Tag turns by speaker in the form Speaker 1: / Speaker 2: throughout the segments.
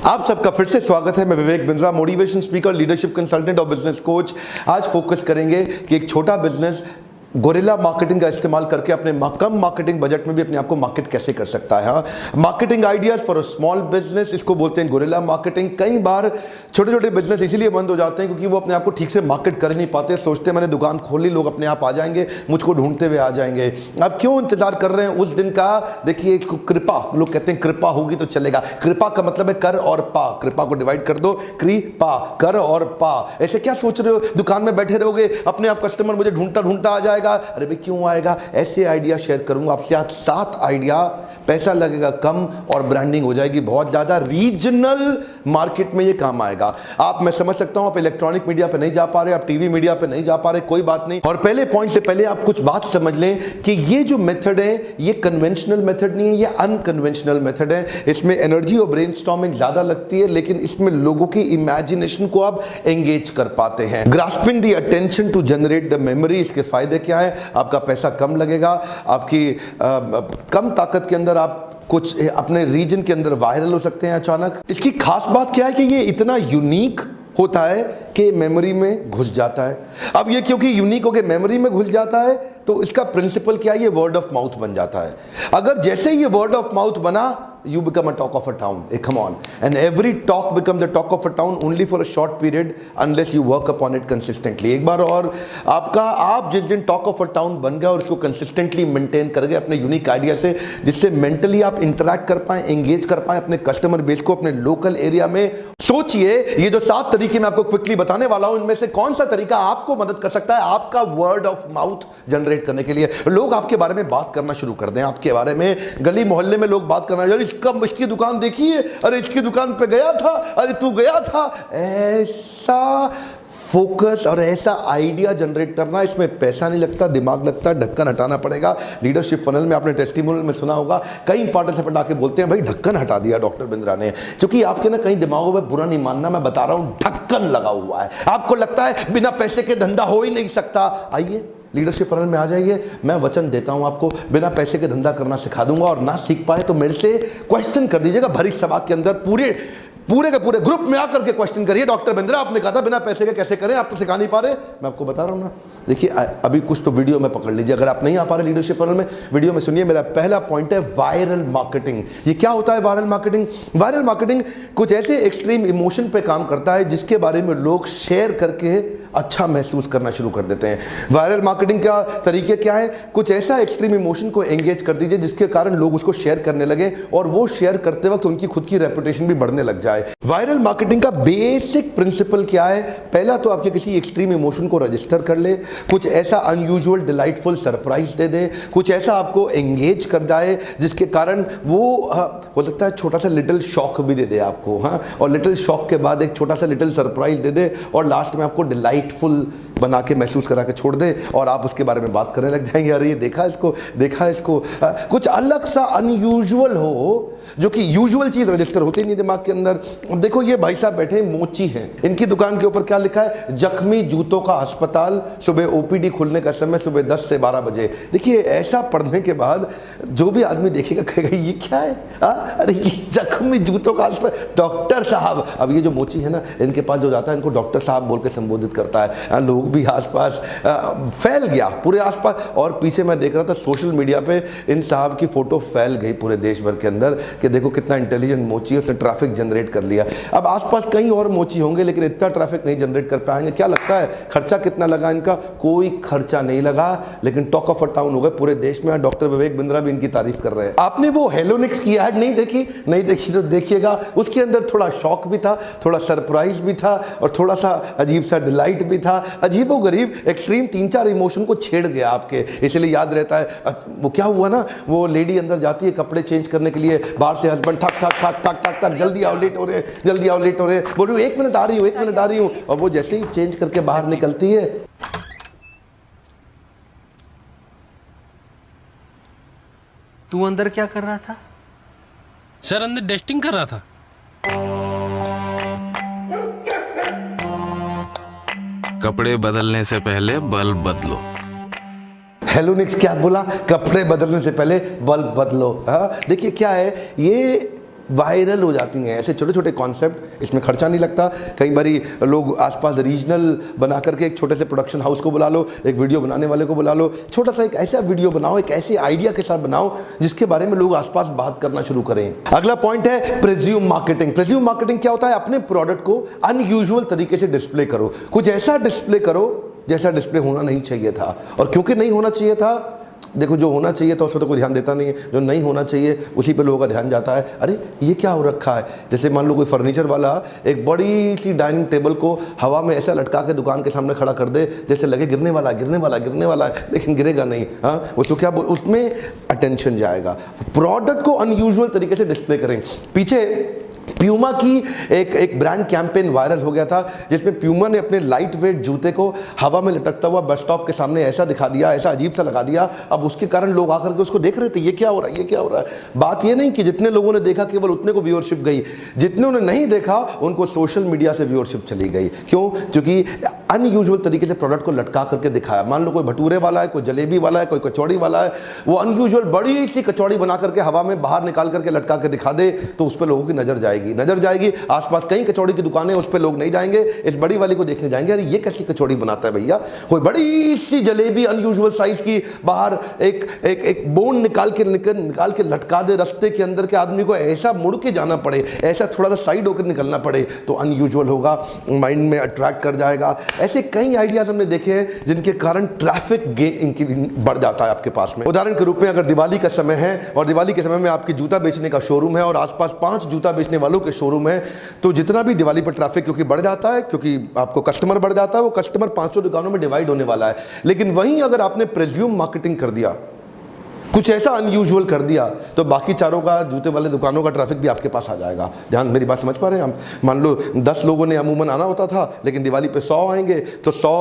Speaker 1: आप सबका फिर से स्वागत है। मैं Vivek Bindra, motivation speaker, leadership consultant और बिजनेस कोच। आज फोकस करेंगे कि एक छोटा बिजनेस गोरिल्ला मार्केटिंग का इस्तेमाल करके अपने कम मार्केटिंग बजट में भी अपने आप को मार्केट कैसे कर सकता है। हाँ, marketing ideas for a small business, इसको बोलते हैं गोरिल्ला मार्केटिंग। कई बार छोटे छोटे बिजनेस इसीलिए बंद हो जाते हैं क्योंकि वो अपने आप को ठीक से मार्केट कर नहीं पाते। सोचते मैंने दुकान खोल ली, लोग अपने आप आ जाएंगे, मुझको ढूंढते हुए आ जाएंगे। अब क्यों इंतजार कर रहे हैं उस दिन का? देखिए, कृपा, लोग कहते हैं कृपा होगी तो चलेगा। कृपा का मतलब है कर और पा। कृपा को डिवाइड कर दो, कृपा, कर और पा। ऐसे क्या सोच रहे हो दुकान में बैठे रहोगे, अपने आप कस्टमर मुझे ढूंढता ढूंढता आ जाएगा? अरे भाई क्यों आएगा? ऐसे आइडिया शेयर करूंगा आपसे आज 7 आइडिया। पैसा लगेगा कम और ब्रांडिंग हो जाएगी बहुत ज्यादा। रीजनल मार्केट में ये काम आएगा। आप, मैं समझ सकता हूं आप इलेक्ट्रॉनिक मीडिया पे नहीं जा पा रहे, आप टीवी मीडिया पे नहीं जा पा रहे, कोई बात नहीं। और पहले पॉइंट से पहले आप कुछ बात समझ लें कि ये जो मेथड है ये कन्वेंशनल मेथड नहीं है, ये अनकन्वेंशनल मेथड है। इसमें एनर्जी और ब्रेनस्टॉर्मिंग ज्यादा लगती है, लेकिन इसमें लोगों की इमेजिनेशन को आप एंगेज कर पाते हैं। Grasping the attention to generate the memory. इसके फायदे क्या है? आपका पैसा कम लगेगा, आपकी कम ताकत के अंदर आप कुछ अपने रीजन के अंदर वायरल हो सकते हैं अचानक। इसकी खास बात क्या है कि ये इतना यूनिक होता है कि मेमोरी में घुस जाता है। अब ये क्योंकि यूनिक हो के मेमोरी में घुस जाता है तो इसका प्रिंसिपल क्या है? ये वर्ड ऑफ माउथ बन जाता है। अगर जैसे ये वर्ड ऑफ माउथ बना, you become a talk of a town. Hey, come on. And every talk becomes a talk of a town only for a short period unless you work upon it consistently. एक बार और आप जिस दिन talk of a town बन गए और उसको consistently maintain कर गए अपने यूनिक आइडिया से, जिससे मेंटली आप इंटरैक्ट कर पाए, एंगेज कर पाए अपने कस्टमर बेस को अपने लोकल एरिया में। सोचिए, ये जो 7 तरीके मैं आपको क्विकली बताने वाला हूं, इनमें से कौन सा तरीका आपको मदद कर सकता है आपका वर्ड ऑफ माउथ जनरेट करने के लिए? लोग आपके बारे में बात करना शुरू कर दें, आपके बारे में गली मोहल्ले में लोग बात करना, यार इसकी दुकान देखी है, अरे इसकी दुकान पे गया था, अरे तू गया था। ऐसा फोकस और ऐसा आइडिया जनरेट करना, इसमें पैसा नहीं लगता, दिमाग लगता, ढक्कन हटाना पड़ेगा। लीडरशिप फनल में आपने टेस्टिमोनियल में सुना होगा, कई पार्टिसिपेंट आके बोलते हैं भाई ढक्कन हटा दिया डॉक्टर बिंद्रा ने। क्योंकि आपके ना कई दिमागों में, बुरा नहीं मानना, मैं बता रहा हूं, ढक्कन लगा हुआ है। आपको लगता है बिना पैसे के धंधा हो ही नहीं सकता। आइए लीडरशिप फनल में आ जाइए, मैं वचन देता हूं आपको बिना पैसे के धंधा करना सिखा दूंगा। और ना सीख पाए तो मेरे से क्वेश्चन कर दीजिएगा भरी सभा के अंदर, पूरे के पूरे ग्रुप में आकर के क्वेश्चन करिए, डॉक्टर बिंद्रा आपने कहा था बिना पैसे के कैसे करें, आप तो सिखा नहीं पा रहे। मैं आपको बता रहा हूं ना, देखिए अभी कुछ तो वीडियो में पकड़ लीजिए। अगर आप नहीं आ पा रहे लीडरशिप फनल में, वीडियो में सुनिए। मेरा पहला पॉइंट है वायरल मार्केटिंग। ये क्या होता है वायरल मार्केटिंग? वायरल मार्केटिंग कुछ ऐसे एक्सट्रीम इमोशन पे काम करता है जिसके बारे में लोग शेयर करके अच्छा महसूस करना शुरू कर देते हैं। वायरल मार्केटिंग का तरीके क्या है? कुछ ऐसा एक्सट्रीम इमोशन को एंगेज कर दीजिए जिसके कारण लोग उसको शेयर करने लगे और वो शेयर करते वक्त उनकी खुद की रेपुटेशन भी बढ़ने लग जाए। वायरल मार्केटिंग का बेसिक प्रिंसिपल क्या है? पहला तो आपके किसी एक्सट्रीम इमोशन को रजिस्टर कर ले, कुछ ऐसा अनयूजुअल डिलाइटफुल सरप्राइज दे दे, कुछ ऐसा आपको एंगेज कर जाए जिसके कारण वो हो सकता है छोटा सा लिटिल शॉक भी दे दे आपको, हाँ, और लिटिल शॉक के बाद एक छोटा सा लिटिल सरप्राइज दे दे और लास्ट में आपको डिलाइटफुल बना के महसूस करा के छोड़ दे और आप उसके बारे में बात करने लग जाएंगे, अरे ये देखा इसको। कुछ अलग सा अनयूजुअल हो, जो कि यूजुअल चीज रजिस्टर होती नहीं दिमाग के अंदर। देखो ये भाई साहब बैठे मोची हैं, इनकी दुकान के ऊपर क्या लिखा है? जख्मी जूतों का अस्पताल, सुबह ओपीडी खुलने का समय सुबह 10 से 12 बजे। देखिए ऐसा पढ़ने के बाद जो भी आदमी देखेगा कहेगा ये क्या है? अरे ये जख्मी जूतों का अस्पताल, डॉक्टर साहब। अब ये जो मोची है ना, इनके पास जो जाता है इनको डॉक्टर साहब बोल के संबोधित करता है। लोग भी आसपास फैल गया पूरे आसपास। और पीछे मैं देख रहा था सोशल मीडिया पे इन साहब की फोटो फैल गई पूरे देश भर के अंदर कि देखो कितना इंटेलिजेंट मोची है, उसने ट्रैफिक जनरेट कर लिया। अब आसपास कई और मोची होंगे लेकिन इतना ट्रैफिक नहीं जनरेट कर पाएंगे। क्या लगता है खर्चा कितना लगा इनका? कोई खर्चा नहीं लगा, लेकिन टॉक ऑफ अ टाउन हो गए पूरे देश में। डॉक्टर विवेक बिंद्रा भी इनकी तारीफ कर रहे हैं। आपने वो हेलोनिक्स की ऐड नहीं देखी तो देखिएगा, उसके अंदर थोड़ा शॉक भी था, थोड़ा सरप्राइज भी था और थोड़ा सा अजीब सा डिलाइट भी था। अजीबो गरीब एक्सट्रीम 3-4 इमोशन को छेड़ गया आपके, इसलिए याद रहता है। वो क्या हुआ ना, वो लेडी अंदर जाती है कपड़े चेंज करने के लिए, बाहर से हस्बैंड ठक ठक ठक ठक ठक ठक, जल्दी आओ लेट हो रहे, जल्दी आओ लेट हो रहे, बोल रही हूँ 1 मिनट आ रही हूँ, 1 मिनट आ रही हूँ। और वो जैसे ही चेंज करके बाहर निकलती है,
Speaker 2: तू अंदर क्या कर रहा था?
Speaker 3: सर अंदर डस्टिंग कर रहा था।
Speaker 4: कपड़े बदलने से पहले बल्ब बदलो।
Speaker 1: हेलोनिक्स क्या बोला? कपड़े बदलने से पहले बल्ब बदलो। हाँ देखिए क्या है, ये वायरल हो जाती हैं। ऐसे छोटे छोटे कॉन्सेप्ट, इसमें खर्चा नहीं लगता। कई बारी लोग आसपास रीजनल बना करके एक छोटे से प्रोडक्शन हाउस को बुला लो, एक वीडियो बनाने वाले को बुला लो, छोटा सा एक ऐसा वीडियो बनाओ, एक ऐसे आइडिया के साथ बनाओ जिसके बारे में लोग आसपास बात करना शुरू करें। अगला पॉइंट है प्रेज्यूम मार्केटिंग। प्रेज्यूम मार्केटिंग क्या होता है? अपने प्रोडक्ट को अनयूजुअल तरीके से डिस्प्ले करो, कुछ ऐसा डिस्प्ले करो जैसा डिस्प्ले होना नहीं चाहिए था। और क्योंकि नहीं होना चाहिए था, देखो जो होना चाहिए था उस पर तो कोई ध्यान देता नहीं है, जो नहीं होना चाहिए उसी पे लोगों का ध्यान जाता है। अरे ये क्या हो रखा है? जैसे मान लो कोई फर्नीचर वाला एक बड़ी सी डाइनिंग टेबल को हवा में ऐसा लटका के दुकान के सामने खड़ा कर दे जैसे लगे गिरने वाला गिरने वाला गिरने वाला है, लेकिन गिरेगा नहीं। हाँ, वो तो क्या उसमें अटेंशन जाएगा। प्रोडक्ट को अनयूजुअल तरीके से डिस्प्ले करें। पीछे प्यूमा की एक ब्रांड कैंपेन वायरल हो गया था जिसमें प्यूमा ने अपने लाइट वेट जूते को हवा में लटकता हुआ बस स्टॉप के सामने ऐसा दिखा दिया, ऐसा अजीब सा लगा दिया। अब उसके कारण लोग आकर के उसको देख रहे थे, ये क्या हो रहा है, ये क्या हो रहा है। बात ये नहीं कि जितने लोगों ने देखा केवल उतने को व्यूअरशिप गई, जितने ने नहीं देखा उनको सोशल मीडिया से व्यूअरशिप चली गई। क्यों? क्योंकि अनयूजुअल तरीके से प्रोडक्ट को लटका करके दिखाया। मान लो कोई भटूरे वाला है, कोई जलेबी वाला है, कोई कचौड़ी वाला है, वो अनयूजुअल बड़ी सी कचौड़ी बना करके हवा में बाहर निकाल करके लटका के दिखा दे तो उस पर लोगों की नजर जाएगी। आसपास कई कचौड़ी की दुकानें, उस पर लोग नहीं जाएंगे, इस बड़ी वाली को देखने जाएंगे। अरे ये कैसी कचौड़ी बनाता है भैया? कोई बड़ी सी जलेबी अनयूजुअल साइज की बाहर एक बोन निकाल के लटका दे, रास्ते के अंदर के आदमी को ऐसा मुड़ के जाना पड़े, ऐसा थोड़ा सा साइड होकर निकलना पड़े तो अनयूजुअल होगा, माइंड में अट्रैक्ट कर जाएगा। ऐसे कई आइडियाज हमने देखे हैं जिनके कारण ट्रैफिक बढ़ जाता है आपके पास में। उदाहरण के रूप में अगर दिवाली का समय है और दिवाली के समय में आपकी जूता बेचने का शोरूम है और आसपास 5 जूता बेचने वालों के शोरूम है, तो जितना भी दिवाली पर ट्रैफिक क्योंकि बढ़ जाता है, क्योंकि आपको कस्टमर बढ़ जाता है, वो कस्टमर 500 दुकानों में डिवाइड होने वाला है। लेकिन वहीं अगर आपने प्रेज्यूम मार्केटिंग कर दिया, कुछ ऐसा अनयूजुअल कर दिया, तो बाकी चारों का जूते वाले दुकानों का ट्रैफिक भी आपके पास आ जाएगा। ध्यान, मेरी बात समझ पा रहे हैं हम? मान लो 10 लोगों ने अमूमन आना होता था, लेकिन दिवाली पे 100 आएंगे तो 100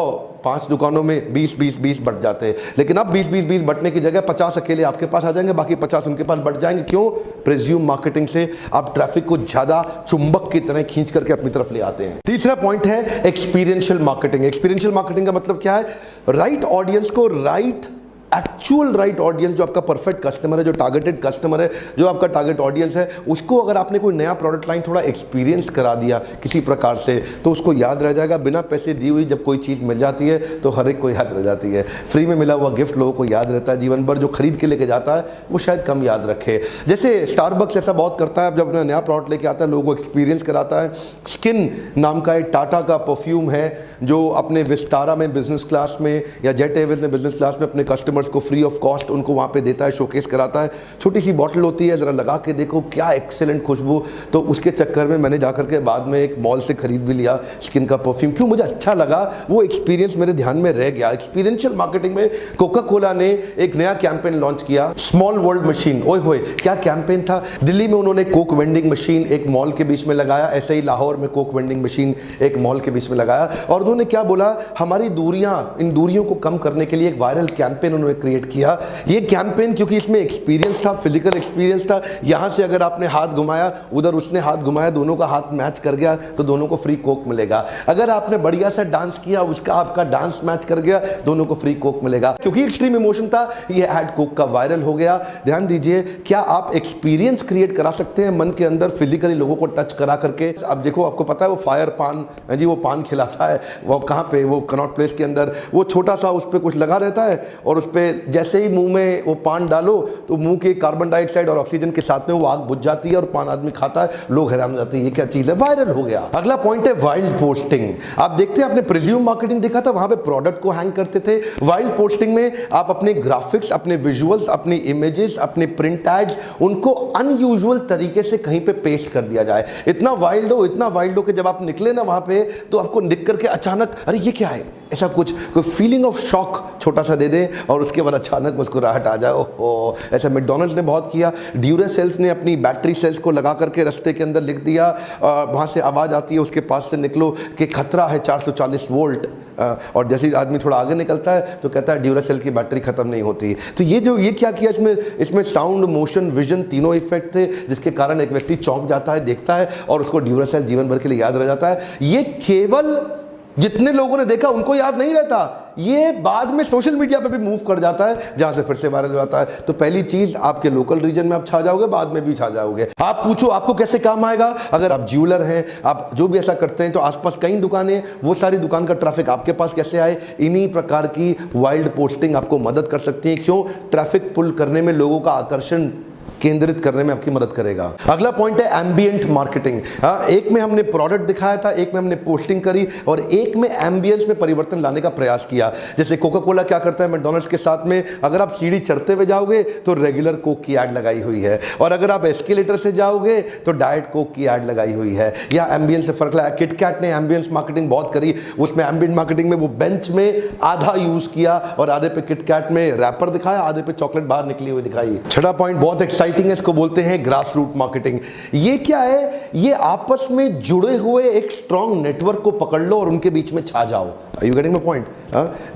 Speaker 1: 5 दुकानों में 20-20-20 बढ़ जाते हैं। लेकिन अब 20-20-20 बढ़ने की जगह 50 अकेले आपके पास आ जाएंगे, बाकी 50 उनके पास बढ़ जाएंगे। क्यों? प्रेज्यूम मार्केटिंग से आप ट्रैफिक को ज्यादा चुंबक की तरह खींच करके अपनी तरफ ले आते हैं। तीसरा पॉइंट है एक्सपीरियंशियल मार्केटिंग। एक्सपीरियंशियल मार्केटिंग का मतलब क्या है? राइट ऑडियंस को एक्चुअल राइट ऑडियंस, जो आपका परफेक्ट कस्टमर है, जो टारगेटेड कस्टमर है, जो आपका टारगेट ऑडियंस है, उसको अगर आपने कोई नया प्रोडक्ट लाइन थोड़ा एक्सपीरियंस करा दिया किसी प्रकार से तो उसको याद रह जाएगा। बिना पैसे दी हुई जब कोई चीज़ मिल जाती है तो हर एक को याद रह जाती है। फ्री में मिला हुआ गिफ्ट लोगों को याद रहता है जीवन भर, जो खरीद के लेके जाता है वो शायद कम याद रखे। जैसे स्टारबक्स ऐसा बहुत करता है, जब अपना नया प्रोडक्ट लेके आता है लोगों को एक्सपीरियंस कराता है। स्किन नाम का एक टाटा का परफ्यूम है जो अपने विस्तारा में बिजनेस क्लास में या जेट एयरवेज में बिजनेस क्लास में अपने कस्टमर्स को फ्री ऑफ कॉस्ट उनको वहाँ पे देता है, शोकेस कराता है। छोटी सी बॉटल होती है, ज़रा लगा के देखो क्या एक्सेलेंट खुशबू। तो उसके चक्कर में मैंने जाकर के बाद में एक मॉल से खरीद भी लिया स्किन का परफ्यूम। क्यों? मुझे अच्छा लगा, वो एक्सपीरियंस मेरे ध्यान में रह गया। एक्सपीरियंशियल मार्केटिंग में कोका कोला ने एक नया कैंपेन लॉन्च किया, स्मॉल वर्ल्ड मशीन। ओए होए क्या कैंपेन था! दिल्ली में उन्होंने कोक वेंडिंग मशीन एक मॉल के बीच में लगाया, ऐसे ही लाहौर में कोक वेंडिंग मशीन एक मॉल के बीच में लगाया। और उन्होंने क्या बोला? हमारी दूरियां, इन दूरियों को कम करने के लिए एक वायरल कैंपेन उन्होंने क्रिएट किया। ये कैंपेन क्योंकि इसमें एक्सपीरियंस था, फिजिकल एक्सपीरियंस था। यहां से अगर आपने हाथ घुमाया, उधर उसने हाथ घुमाया, दोनों का हाथ मैच कर गया तो दोनों को फ्री कोक मिलेगा। अगर आपने बढ़िया सा डांस किया, उसका आपका डांस मैच कर गया, दोनों को फ्री कोक मिलेगा। क्योंकि एक्सट्रीम इमोशन था, ये ऐड कोक का वायरल हो गया। ध्यान दीजिए, क्या आप एक्सपीरियंस क्रिएट करा सकते हैं मन के अंदर फिजिकली लोगों को टच करा करके? अब देखो, आपको पता है वो फायर पान जी, वो पान खिलाता है, वो कहाँ पे, वो कनॉट प्लेस के अंदर, वो छोटा सा उस पर कुछ लगा रहता है और उस पर जैसे ही मुंह में वो पान डालो तो मुंह के कार्बन डाइऑक्साइड और ऑक्सीजन के साथ में वो आग बुझ जाती है और पान आदमी खाता है। लोग हैरान हो जाते हैं ये क्या चीज है, वायरल हो गया। अगला पॉइंट है वाइल्ड पोस्टिंग। आप देखते हैं, आपने प्रेज्यूम मार्केटिंग देखा था, वहां पे प्रोडक्ट को हैंग करते थे। वाइल्ड पोस्टिंग में आप अपने ग्राफिक्स, अपने विजुअल्स, अपने इमेजेस, अपने प्रिंट एड्स, उनको अनयूजुअल तरीके से कहीं पे पेस्ट कर दिया जाए। इतना वाइल्ड हो कि जब आप निकले ना वहां पे तो आपको दिख करके अचानक अरे ये क्या है, ऐसा कुछ कोई फीलिंग ऑफ शॉक छोटा सा दे दें और उसके बाद अचानक मुस्कुराहट आ जाए। ओहो, ऐसा मैकडॉनल्ड्स ने बहुत किया। ड्यूरासेल्स ने अपनी बैटरी सेल्स को लगा करके रास्ते के अंदर लिख दिया, वहाँ से आवाज़ आती है उसके पास से निकलो कि खतरा है 440 वोल्ट। और जैसे ही आदमी थोड़ा आगे निकलता है तो कहता है ड्यूरासेल की बैटरी खत्म नहीं होती। तो ये क्या किया इसमें साउंड, मोशन, विजन तीनों इफेक्ट थे, जिसके कारण एक व्यक्ति चौंक जाता है, देखता है और उसको ड्यूरासेल जीवन भर के लिए याद रह जाता है। ये केवल जितने लोगों ने देखा उनको याद नहीं रहता, ये बाद में सोशल मीडिया पे भी मूव कर जाता है, जहां से फिर से वायरल हो जाता है। तो पहली चीज, आपके लोकल रीजन में आप छा जाओगे, बाद में भी छा जाओगे। आप पूछो आपको कैसे काम आएगा। अगर आप ज्वेलर हैं, आप जो भी ऐसा करते हैं, तो आसपास कई दुकानें, वो सारी दुकान का ट्रैफिक आपके पास कैसे आए, इन्हीं प्रकार की वाइल्ड पोस्टिंग आपको मदद कर सकती है। क्यों? ट्रैफिक पुल करने में, लोगों का आकर्षण केंद्रित करने में आपकी मदद करेगा। अगला पॉइंट है एम्बिएंट मार्केटिंग। एक में हमने प्रोडक्ट दिखाया था, एक में हमने पोस्टिंग करी, और एक में एम्बियंस में परिवर्तन लाने का प्रयास किया। जैसे कोका कोला क्या करता है मैकडॉनल्ड्स के साथ में, अगर आप सीढ़ी चढ़ते हुए जाओगे तो रेगुलर कोक की ऐड लगाई हुई है, और अगर आप एस्केलेटर से जाओगे तो डाइट कोक की ऐड लगाई हुई है। या एम्बियंस से फर्क लगा। किटकैट ने एम्बियंस मार्केटिंग बहुत करी, उसमें एम्बिएंट मार्केटिंग में वो बेंच में आधा यूज किया और आधे पे किटकैट में रैपर दिखाया, आधे पे चॉकलेट बाहर निकली हुई दिखाई। छठा पॉइंट बहुत एक्साइटिंग है, इसको बोलते हैं ग्रास रूट मार्केटिंग। ये क्या है? ये आपस में जुड़े हुए एक स्ट्रॉन्ग नेटवर्क को पकड़ लो और उनके बीच में छा जाओ। Are you getting my point?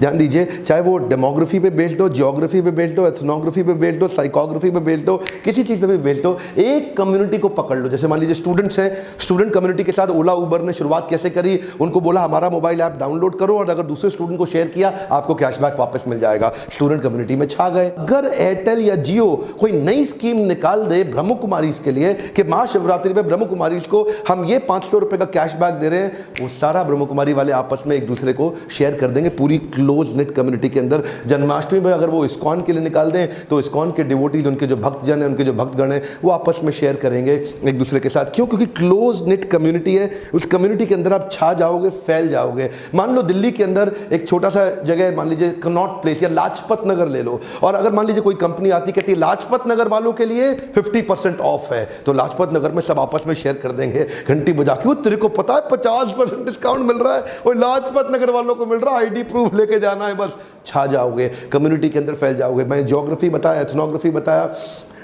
Speaker 1: ध्यान दीजिए, चाहे वो डेमोग्राफी पे बेस्ड हो, जियोग्राफी पे बेस्ड हो, एथनोग्राफी पे बेस्ड हो, साइकोग्राफी पे बेस्ड हो, किसी चीज पे भी बेस्ड हो, एक कम्युनिटी को पकड़ लो। जैसे मान लीजिए स्टूडेंट्स हैं, स्टूडेंट कम्युनिटी के साथ ओला उबर ने शुरुआत कैसे करी? उनको बोला हमारा मोबाइल ऐप डाउनलोड करो और अगर दूसरे स्टूडेंट को शेयर किया आपको कैशबैक वापस मिल जाएगा। स्टूडेंट कम्युनिटी में छा गए। अगर एयरटेल या जियो कोई नई स्कीम निकाल दे ब्रह्म कुमारीज के लिए कि महाशिवरात्रि पे ब्रह्म कुमारीज को हम ये 500 रुपए का कैशबैक दे रहे हैं, वो सारा ब्रह्म कुमारी वाले आपस में एक दूसरे को शेयर कर देंगे पूरी क्लोज नेट कम्युनिटी के अंदर। जन्माष्टमी में अगर वो इस्कॉन के लिए निकाल दें तो इस्कॉन के डिवोटीज, उनके जो भक्तजन हैं, उनके जो भक्तगण हैं, वो आपस में शेयर करेंगे एक दूसरे के साथ। क्यों? क्योंकि क्लोज नेट कम्युनिटी है। उस कम्युनिटी के अंदर आप छा जाओगे, फैल जाओगे। मान लो दिल्ली के अंदर एक छोटा सा जगह, मान लीजिए कनॉट प्लेस या लाजपत नगर ले लो, और अगर मान लीजिए कोई कंपनी आती कहती है लाजपत नगर वालों के लिए 50% ऑफ है, तो लाजपत नगर में सब आपस में शेयर कर देंगे घंटी बजा के, तेरे को पता है 50% डिस्काउंट मिल रहा है और लाजपत नगर वालों को मिल रहा है, आईडी प्रूफ लेके जाना है, बस छा जाओगे, कम्युनिटी के अंदर फैल जाओगे। मैंने ज्योग्राफी बताया, एथनोग्राफी बताया,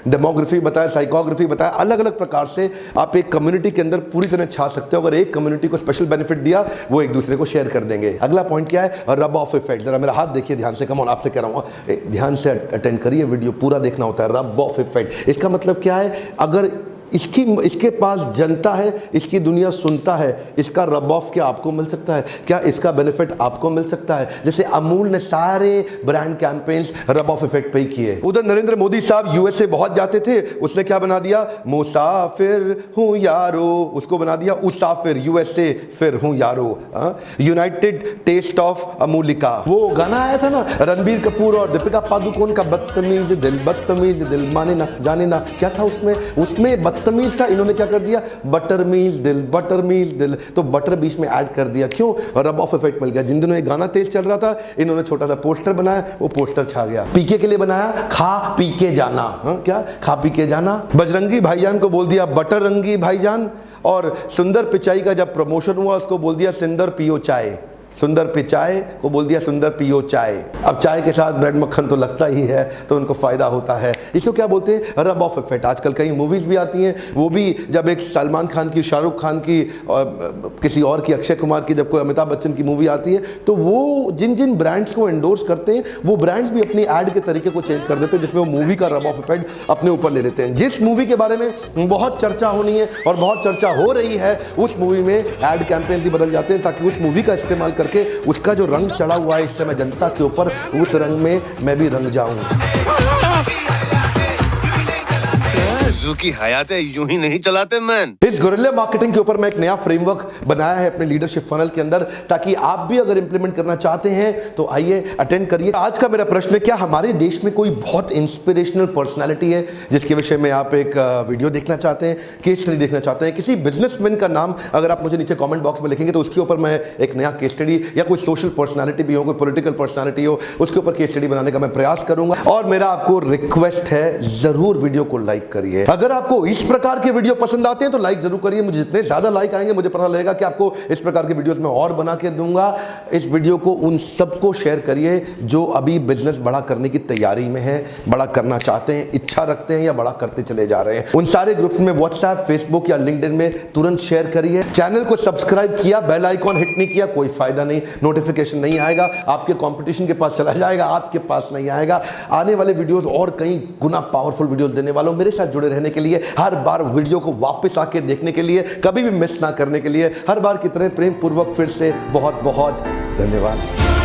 Speaker 1: डेमोग्राफी बताया, साइकोग्राफी बताया, अलग अलग प्रकार से आप एक कम्युनिटी के अंदर पूरी तरह छा सकते हो। अगर एक कम्युनिटी को स्पेशल बेनिफिट दिया, वो एक दूसरे को शेयर कर देंगे। अगला पॉइंट क्या है? Rub off effect. जरा मेरा हाथ देखिए ध्यान से, कम ऑन, आपसे कह रहा हूँ ध्यान से अटेंड करिए, वीडियो पूरा देखना होता है। रब ऑफ इफेक्ट, इसका मतलब क्या है? अगर इसके पास जनता है, इसकी दुनिया सुनता है, इसका रब ऑफ क्या आपको मिल सकता है? क्या इसका बेनिफिट आपको मिल सकता है? जैसे अमूल ने सारे brand campaigns rub off effect पे ही किए। उधर नरेंद्र मोदी साहब यूएसए बहुत जाते थे, उसने क्या बना दिया? मुसाफिर हूं यारो, उसको बना दिया उसाफिर, यूएसए फिर हूं यारो। यूनाइटेड टेस्ट ऑफ अमूलिका, वो गाना आया था ना रणबीर कपूर और दीपिका पादुकोण का, बदतमीज दिल माने ना जाने ना, क्या था उसमें? उसमें बदतमीज था, इन्होंने क्या कर दिया? बटर मील्स दिल, तो बटर बीच में ऐड कर दिया। क्यों? रब ऑफ इफेक्ट मिल गया। जिन दिनों ये गाना तेज चल रहा था, इन्होंने छोटा सा पोस्टर बनाया, वो पोस्टर छा गया। पीके के लिए बनाया, खा पी के जाना। क्या? खा पी के जाना। बजरंगी भाईजान को बोल दिया बटर रंगी भाईजान, और सुंदर पिचाई का जब प्रमोशन हुआ उसको बोल दिया सुंदर पियो चाय। सुंदर पिचाई को बोल दिया सुंदर पियो चाय। अब चाय के साथ ब्रेड मक्खन तो लगता ही है, तो उनको फायदा होता है। इसको क्या बोलते हैं? Rub off effect. आजकल कई मूवीज भी आती हैं, वो भी जब एक सलमान खान की, शाहरुख खान की और किसी और की, अक्षय कुमार की, जब कोई अमिताभ बच्चन की मूवी आती है, तो वो जिन जिन ब्रांड्स को एंडोर्स करते हैं, वो ब्रांड्स भी अपनी ऐड के तरीके को चेंज कर देते हैं, जिसमें वो मूवी का रब ऑफ इफेक्ट अपने ऊपर ले लेते हैं। जिस मूवी के बारे में बहुत चर्चा होनी है और बहुत चर्चा हो रही है, उस मूवी में ऐड कैंपेन भी बदल जाते हैं, ताकि उस मूवी का इस्तेमाल करके उसका जो रंग चढ़ा हुआ है इस समय जनता के ऊपर, उस रंग में मैं भी रंग जाऊं।
Speaker 5: जू की हयात है, यूं ही नहीं चलाते मैन।
Speaker 1: इस गुरिल्ला मार्केटिंग के ऊपर मैं एक नया फ्रेमवर्क बनाया है अपने लीडरशिप फनल के अंदर, ताकि आप भी अगर इंप्लीमेंट करना चाहते हैं तो आइए अटेंड करिए। आज का मेरा प्रश्न है, क्या हमारे देश में कोई बहुत इंस्पिरेशनल पर्सनालिटी है जिसके विषय में आप एक वीडियो देखना चाहते हैं, केस स्टडी देखना चाहते हैं? किसी बिजनेसमैन का नाम अगर आप मुझे नीचे कॉमेंट बॉक्स में लिखेंगे तो उसके ऊपर मैं एक नया केस स्टडी, या कोई सोशल पर्सनैलिटी भी हो, कोई पॉलिटिकल पर्सनैलिटी हो, उसके ऊपर केस स्टडी बनाने का मैं प्रयास करूंगा। और मेरा आपको रिक्वेस्ट है, जरूर वीडियो को लाइक करिए। अगर आपको इस प्रकार के वीडियो पसंद आते हैं तो लाइक जरूर करिए। मुझे जितने ज्यादा लाइक आएंगे, मुझे पता लगेगा कि आपको इस प्रकार के वीडियोस में और बना के दूंगा। इस वीडियो को उन सबको शेयर करिए जो अभी बिजनेस बड़ा करने की तैयारी में है, बड़ा करना चाहते हैं, इच्छा रखते हैं या बड़ा करते चले जा रहे हैं। उन सारे ग्रुप्स में व्हाट्सएप, फेसबुक या लिंक्डइन में तुरंत शेयर करिए। चैनल को सब्सक्राइब किया, बेल आइकॉन हिट नहीं किया, कोई फायदा नहीं, नोटिफिकेशन नहीं आएगा, आपके कंपटीशन के पास चला जाएगा, आपके पास नहीं आएगा। आने वाले वीडियोस और कई गुना पावरफुल वीडियोस देने वालों। मेरे साथ जुड़े रहने के लिए, हर बार वीडियो को वापस आके देखने के लिए, कभी भी मिस ना करने के लिए, हर बार की तरह प्रेम पूर्वक फिर से बहुत बहुत धन्यवाद।